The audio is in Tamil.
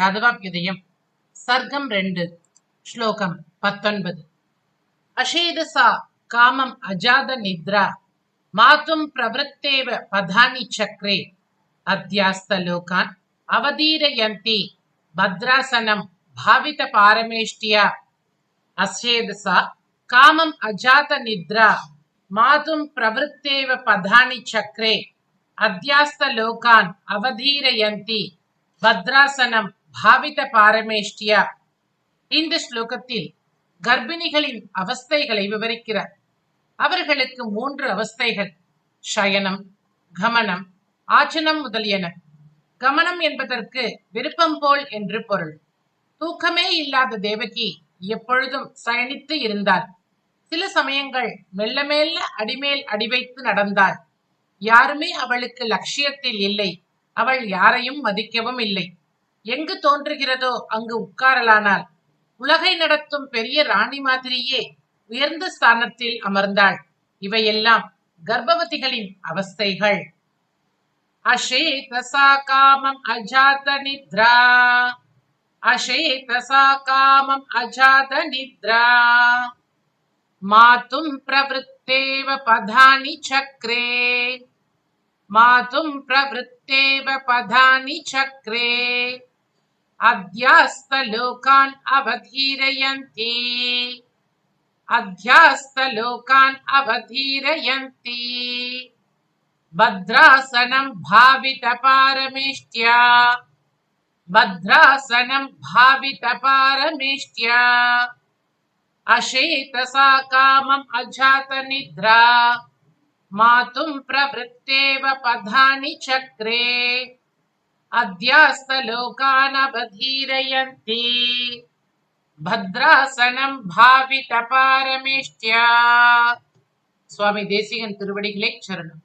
யாதவாபியுதயம் சர்க்கம் 2 ஸ்லோகம் 19 அஷேதசா காமம் அஜாத நித்ரா மாதும் பிரவருத்தேவ பதானி சக்ரே அத்யாஸ்தலோகான் அவதீரயந்தி பத்ராசனம் பாவித பாரமேஷ்டியா. அஷேதசா காமம் அஜாத நித்ரா மாதும் பிரவருத்தேவ பதானி சக்ரே அத்யாஸ்தலோகான் அவதீரயந்தி பத்ராசனம் பாவித பாரமேஷ்டியா. இந்த ஸ்லோகத்தில் கர்ப்பிணிகளின் அவஸ்தைகளை விவரிக்கிறார். அவர்களுக்கு 3 அவஸ்தைகள்: சயனம், கமனம், ஆச்சனம் முதலியன. கமனம் என்பதற்கு விருப்பம் போல் என்று பொருள். தூக்கமே இல்லாத தேவகி எப்பொழுதும் சயனித்து இருந்தாள். சில சமயங்கள் மெல்ல மெல்ல அடிமேல் அடி வைத்து நடந்தாள். யாருமே அவளுக்கு லட்சியத்தில் இல்லை. அவள் யாரையும் மதிக்கவும் இல்லை. எங்கு தோன்றுகிறதோ அங்கு உட்காரலானாள். உலகை நடத்தும் பெரிய ராணி மாதிரியே உயர்ந்த ஸ்தானத்தில் அமர்ந்தாள். இவையெல்லாம் கர்ப்பவதிகளின் அவஸ்தைகள். அஷேதசா காமம் அஜாத நித்ரா, அஷேதசா காமம் அஜாத நித்ரா மாதும் பிரவருத்தேவ பதானி சக்ரே, மாதும் பிரவருத்தேவ பதானி சக்ரே அத்யாஸ்தலோகான் அவதீரயந்தி, அத்யாஸ்தலோகான் அவதீரயந்தி பத்ராசனம் பாவித பாரமேஷ்டியா, பத்ராசனம் பாவித பாரமேஷ்டியா. அஷேதசா காமம் அஜாத நித்ரா மாதும் பிரவருத்தேவ பதானி சக்ரே அத்யாஸ்தலோகான் அவதீரயந்தி பத்ராசனம் பாவித பாரமேஷ்டியா. சுவாமி தேசிகன் திருவடிகளே சரணம்.